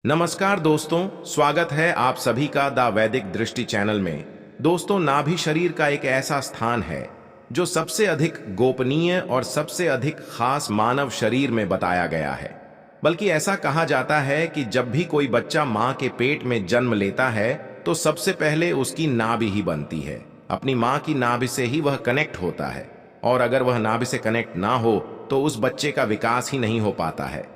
नमस्कार दोस्तों, स्वागत है आप सभी का द वैदिक दृष्टि चैनल में। दोस्तों, नाभि शरीर का एक ऐसा स्थान है जो सबसे अधिक गोपनीय और सबसे अधिक खास मानव शरीर में बताया गया है। बल्कि ऐसा कहा जाता है कि जब भी कोई बच्चा मां के पेट में जन्म लेता है तो सबसे पहले उसकी नाभि ही बनती है। अपनी मां की नाभि से ही वह कनेक्ट होता है, और अगर वह नाभि से कनेक्ट ना हो तो उस बच्चे का विकास ही नहीं हो पाता है।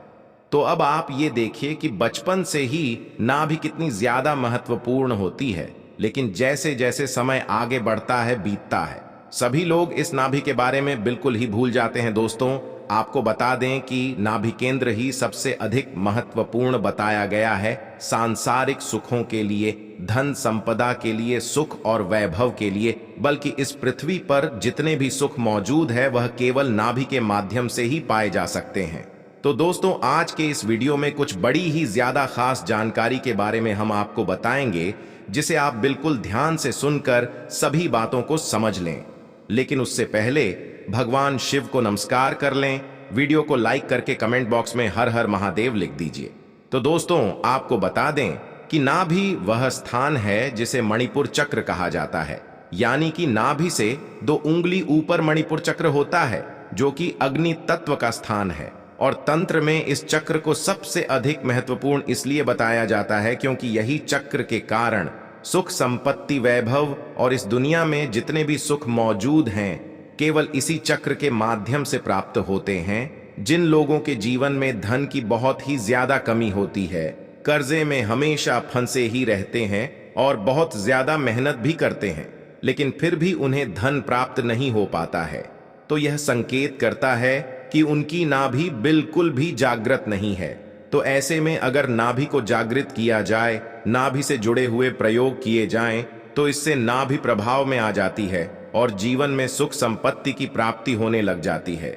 तो अब आप ये देखिए कि बचपन से ही नाभि कितनी ज्यादा महत्वपूर्ण होती है, लेकिन जैसे जैसे समय आगे बढ़ता है, बीतता है, सभी लोग इस नाभि के बारे में बिल्कुल ही भूल जाते हैं। दोस्तों, आपको बता दें कि नाभि केंद्र ही सबसे अधिक महत्वपूर्ण बताया गया है सांसारिक सुखों के लिए, धन संपदा के लिए, सुख और वैभव के लिए। बल्कि इस पृथ्वी पर जितने भी सुख मौजूद है वह केवल नाभि के माध्यम से ही पाए जा सकते हैं। तो दोस्तों, आज के इस वीडियो में कुछ बड़ी ही ज्यादा खास जानकारी के बारे में हम आपको बताएंगे, जिसे आप बिल्कुल ध्यान से सुनकर सभी बातों को समझ लें। लेकिन उससे पहले भगवान शिव को नमस्कार कर लें। वीडियो को लाइक करके कमेंट बॉक्स में हर हर महादेव लिख दीजिए। तो दोस्तों, आपको बता दें कि नाभि वह स्थान है जिसे मणिपुर चक्र कहा जाता है, यानी कि नाभि से 2 उंगली ऊपर मणिपुर चक्र होता है, जो कि अग्नि तत्व का स्थान है। और तंत्र में इस चक्र को सबसे अधिक महत्वपूर्ण इसलिए बताया जाता है क्योंकि यही चक्र के कारण सुख, संपत्ति, वैभव और इस दुनिया में जितने भी सुख मौजूद हैं केवल इसी चक्र के माध्यम से प्राप्त होते हैं। जिन लोगों के जीवन में धन की बहुत ही ज्यादा कमी होती है, कर्जे में हमेशा फंसे ही रहते हैं और बहुत ज्यादा मेहनत भी करते हैं, लेकिन फिर भी उन्हें धन प्राप्त नहीं हो पाता है, तो यह संकेत करता है कि उनकी नाभि बिल्कुल भी जागृत नहीं है। तो ऐसे में अगर नाभि को जागृत किया जाए, नाभि से जुड़े हुए प्रयोग किए जाएं, तो इससे नाभि प्रभाव में आ जाती है और जीवन में सुख संपत्ति की प्राप्ति होने लग जाती है।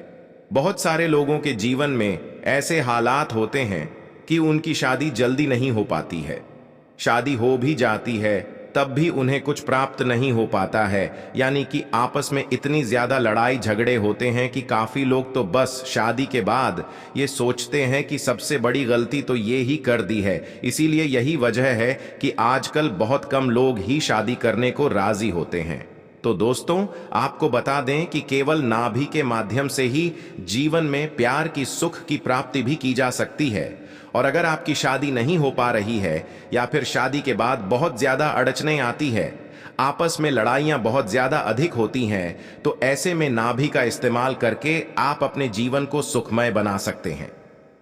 बहुत सारे लोगों के जीवन में ऐसे हालात होते हैं कि उनकी शादी जल्दी नहीं हो पाती है, शादी हो भी जाती है तब भी उन्हें कुछ प्राप्त नहीं हो पाता है, यानी कि आपस में इतनी ज्यादा लड़ाई झगड़े होते हैं कि काफी लोग तो बस शादी के बाद ये सोचते हैं कि सबसे बड़ी गलती तो ये ही कर दी है। इसीलिए यही वजह है कि आजकल बहुत कम लोग ही शादी करने को राजी होते हैं। तो दोस्तों, आपको बता दें कि केवल नाभि के माध्यम से ही जीवन में प्यार की, सुख की प्राप्ति भी की जा सकती है। और अगर आपकी शादी नहीं हो पा रही है या फिर शादी के बाद बहुत ज्यादा अड़चनें आती है, आपस में लड़ाइयां बहुत ज्यादा अधिक होती हैं, तो ऐसे में नाभि का इस्तेमाल करके आप अपने जीवन को सुखमय बना सकते हैं।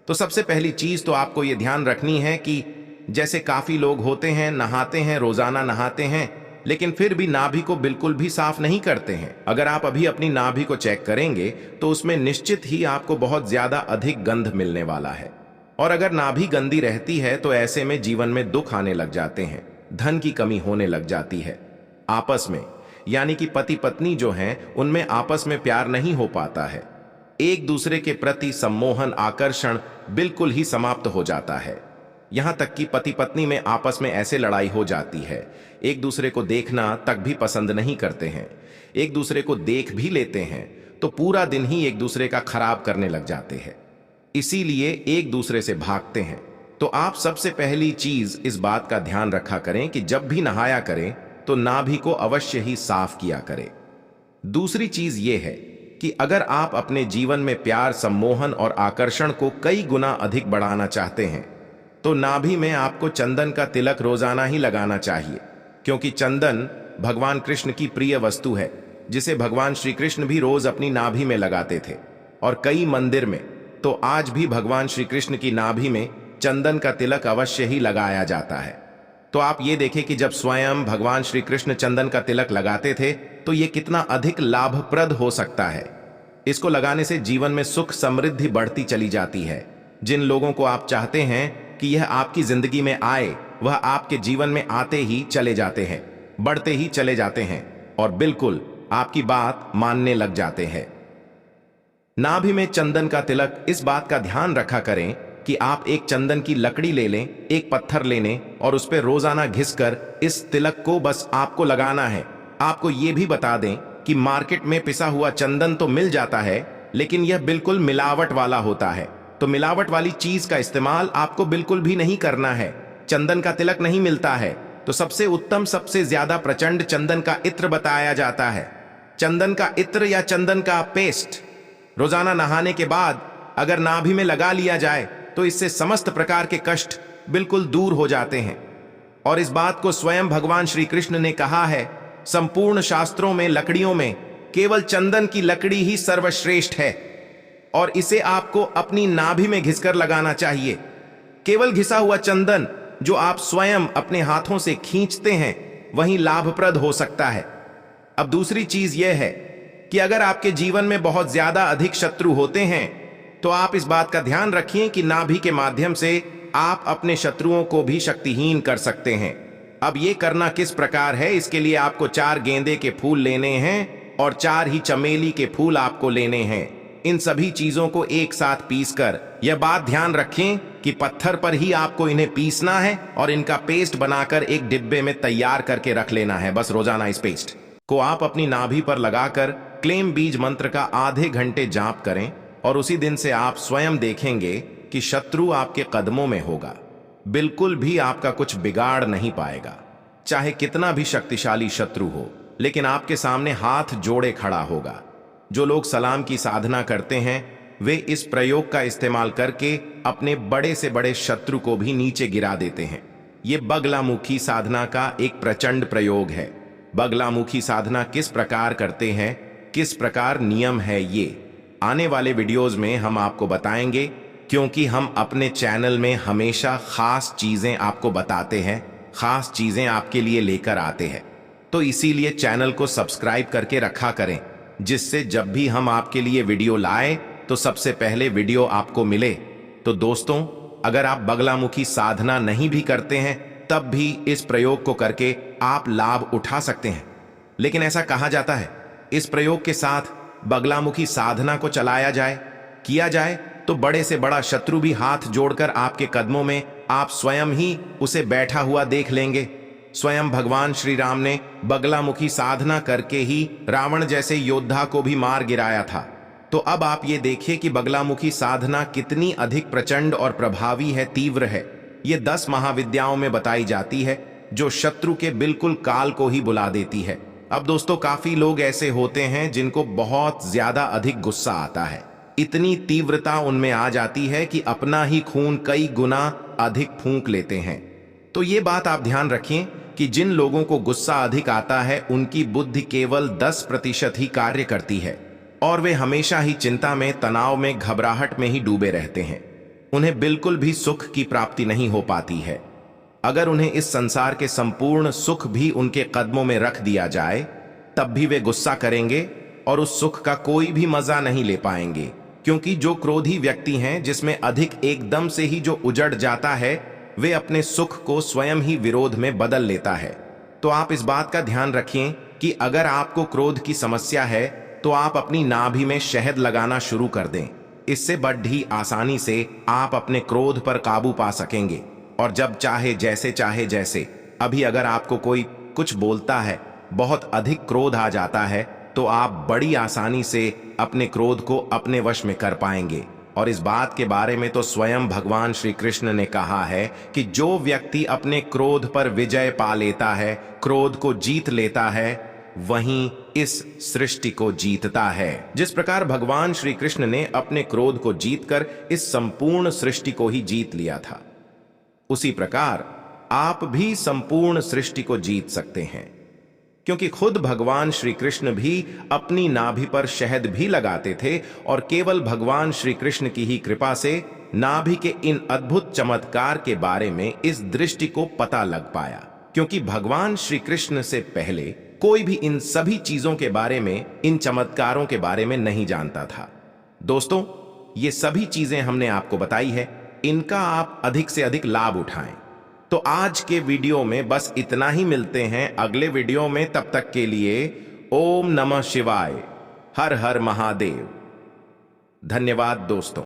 तो सबसे पहली चीज तो आपको यह ध्यान रखनी है कि जैसे काफी लोग होते हैं, नहाते हैं, रोजाना नहाते हैं, लेकिन फिर भी नाभि को बिल्कुल भी साफ नहीं करते हैं। अगर आप अभी अपनी नाभि को चेक करेंगे तो उसमें निश्चित ही आपको बहुत ज्यादा अधिक गंध मिलने वाला है। और अगर नाभि गंदी रहती है तो ऐसे में जीवन में दुख आने लग जाते हैं, धन की कमी होने लग जाती है। आपस में, यानी कि पति पत्नी जो हैं, उनमें आपस में प्यार नहीं हो पाता है। एक दूसरे के प्रति सम्मोहन, आकर्षण बिल्कुल ही समाप्त हो जाता है। यहां तक कि पति पत्नी में आपस में ऐसे लड़ाई हो जाती है, एक दूसरे को देखना तक भी पसंद नहीं करते हैं। एक दूसरे को देख भी लेते हैं तो पूरा दिन ही एक दूसरे का खराब करने लग जाते हैं, इसीलिए एक दूसरे से भागते हैं। तो आप सबसे पहली चीज इस बात का ध्यान रखा करें कि जब भी नहाया करें तो नाभि को अवश्य ही साफ किया करें। दूसरी चीज ये है कि अगर आप अपने जीवन में प्यार, सम्मोहन और आकर्षण को कई गुना अधिक बढ़ाना चाहते हैं तो नाभि में आपको चंदन का तिलक रोजाना ही लगाना चाहिए, क्योंकि चंदन भगवान कृष्ण की प्रिय वस्तु है, जिसे भगवान श्री कृष्ण भी रोज अपनी नाभि में लगाते थे। और कई मंदिर में तो आज भी भगवान श्री कृष्ण की नाभि में चंदन का तिलक अवश्य ही लगाया जाता है। तो आप ये देखें कि जब स्वयं भगवान श्री कृष्ण चंदन का तिलक लगाते थे तो ये कितना अधिक लाभप्रद हो सकता है। इसको लगाने से जीवन में सुख समृद्धि बढ़ती चली जाती है। जिन लोगों को आप चाहते हैं कि यह आपकी जिंदगी में आए, वह आपके जीवन में आते ही चले जाते हैं, बढ़ते ही चले जाते हैं और बिल्कुल आपकी बात मानने लग जाते हैं। नाभि में चंदन का तिलक, इस बात का ध्यान रखा करें कि आप एक चंदन की लकड़ी ले लें, एक पत्थर ले लें और उस पर रोजाना घिसकर इस तिलक को बस आपको लगाना है। आपको ये भी बता दें कि मार्केट में पिसा हुआ चंदन तो मिल जाता है, लेकिन यह बिल्कुल मिलावट वाला होता है। तो मिलावट वाली चीज का इस्तेमाल आपको बिल्कुल भी नहीं करना है। चंदन का तिलक नहीं मिलता है तो सबसे उत्तम, सबसे ज्यादा प्रचंड चंदन का इत्र बताया जाता है। चंदन का इत्र या चंदन का पेस्ट रोजाना नहाने के बाद अगर नाभि में लगा लिया जाए तो इससे समस्त प्रकार के कष्ट बिल्कुल दूर हो जाते हैं। और इस बात को स्वयं भगवान श्री कृष्ण ने कहा है। संपूर्ण शास्त्रों में लकड़ियों में केवल चंदन की लकड़ी ही सर्वश्रेष्ठ है और इसे आपको अपनी नाभि में घिसकर लगाना चाहिए। केवल घिसा हुआ चंदन जो आप स्वयं अपने हाथों से खींचते हैं वही लाभप्रद हो सकता है। अब दूसरी चीज यह है कि अगर आपके जीवन में बहुत ज्यादा अधिक शत्रु होते हैं तो आप इस बात का ध्यान रखिए कि नाभि के माध्यम से आप अपने शत्रुओं को भी शक्तिहीन कर सकते हैं। अब ये करना किस प्रकार है, इसके लिए आपको 4 गेंदे के फूल लेने हैं और 4 ही चमेली के फूल आपको लेने हैं। इन सभी चीजों को एक साथ पीसकर, यह बात ध्यान रखें कि पत्थर पर ही आपको इन्हें पीसना है और इनका पेस्ट बनाकर एक डिब्बे में तैयार करके रख लेना है। बस रोजाना इस पेस्ट को आप अपनी नाभि पर लगाकर क्लेम बीज मंत्र का आधे घंटे जाप करें और उसी दिन से आप स्वयं देखेंगे कि शत्रु आपके कदमों में होगा, बिल्कुल भी आपका कुछ बिगाड़ नहीं पाएगा। चाहे कितना भी शक्तिशाली शत्रु हो, लेकिन आपके सामने हाथ जोड़े खड़ा होगा। जो लोग सलाम की साधना करते हैं वे इस प्रयोग का इस्तेमाल करके अपने बड़े से बड़े शत्रु को भी नीचे गिरा देते हैं। ये बगलामुखी साधना का एक प्रचंड प्रयोग है। बगलामुखी साधना किस प्रकार करते हैं, किस प्रकार नियम है, ये आने वाले वीडियोस में हम आपको बताएंगे, क्योंकि हम अपने चैनल में हमेशा खास चीजें आपको बताते हैं, खास चीजें आपके लिए लेकर आते हैं। तो इसीलिए चैनल को सब्सक्राइब करके रखा करें, जिससे जब भी हम आपके लिए वीडियो लाए तो सबसे पहले वीडियो आपको मिले। तो दोस्तों, अगर आप बगलामुखी साधना नहीं भी करते हैं तब भी इस प्रयोग को करके आप लाभ उठा सकते हैं। लेकिन ऐसा कहा जाता है इस प्रयोग के साथ बगलामुखी साधना को चलाया जाए, किया जाए तो बड़े से बड़ा शत्रु भी हाथ जोड़कर आपके कदमों में आप स्वयं ही उसे बैठा हुआ देख लेंगे। स्वयं भगवान श्री राम ने बगलामुखी साधना करके ही रावण जैसे योद्धा को भी मार गिराया था। तो अब आप ये देखिए कि बगलामुखी साधना कितनी अधिक प्रचंड और प्रभावी है, तीव्र है। ये 10 महाविद्याओं में बताई जाती है जो शत्रु के बिल्कुल काल को ही बुला देती है। अब दोस्तों, काफी लोग ऐसे होते हैं जिनको बहुत ज्यादा अधिक गुस्सा आता है। इतनी तीव्रता उनमें आ जाती है कि अपना ही खून कई गुना अधिक फूंक लेते हैं। तो ये बात आप ध्यान रखें कि जिन लोगों को गुस्सा अधिक आता है उनकी बुद्धि केवल 10% ही कार्य करती है और वे हमेशा ही चिंता में, तनाव में, घबराहट में ही डूबे रहते हैं। उन्हें बिल्कुल भी सुख की प्राप्ति नहीं हो पाती है। अगर उन्हें इस संसार के संपूर्ण सुख भी उनके कदमों में रख दिया जाए तब भी वे गुस्सा करेंगे और उस सुख का कोई भी मजा नहीं ले पाएंगे, क्योंकि जो क्रोधी व्यक्ति हैं, जिसमें अधिक एकदम से ही जो उजड़ जाता है, वे अपने सुख को स्वयं ही विरोध में बदल लेता है। तो आप इस बात का ध्यान रखें कि अगर आपको क्रोध की समस्या है तो आप अपनी नाभि में शहद लगाना शुरू कर दें। इससे बड़ी आसानी से आप अपने क्रोध पर काबू पा सकेंगे और जब चाहे जैसे अभी अगर आपको कोई कुछ बोलता है, बहुत अधिक क्रोध आ जाता है, तो आप बड़ी आसानी से अपने क्रोध को अपने वश में कर पाएंगे। और इस बात के बारे में तो स्वयं भगवान श्री कृष्ण ने कहा है कि जो व्यक्ति अपने क्रोध पर विजय पा लेता है, क्रोध को जीत लेता है, वहीं इस सृष्टि को जीतता है। जिस प्रकार भगवान श्री कृष्ण ने अपने क्रोध को जीतकर इस संपूर्ण सृष्टि को ही जीत लिया था, उसी प्रकार आप भी संपूर्ण सृष्टि को जीत सकते हैं। क्योंकि खुद भगवान श्री कृष्ण भी अपनी नाभि पर शहद भी लगाते थे और केवल भगवान श्री कृष्ण की ही कृपा से नाभि के इन अद्भुत चमत्कार के बारे में इस दृष्टि को पता लग पाया, क्योंकि भगवान श्री कृष्ण से पहले कोई भी इन सभी चीजों के बारे में, इन चमत्कारों के बारे में नहीं जानता था। दोस्तों, ये सभी चीजें हमने आपको बताई है, इनका आप अधिक से अधिक लाभ उठाएं। तो आज के वीडियो में बस इतना ही, मिलते हैं अगले वीडियो में। तब तक के लिए ओम नमः शिवाय, हर हर महादेव। धन्यवाद दोस्तों।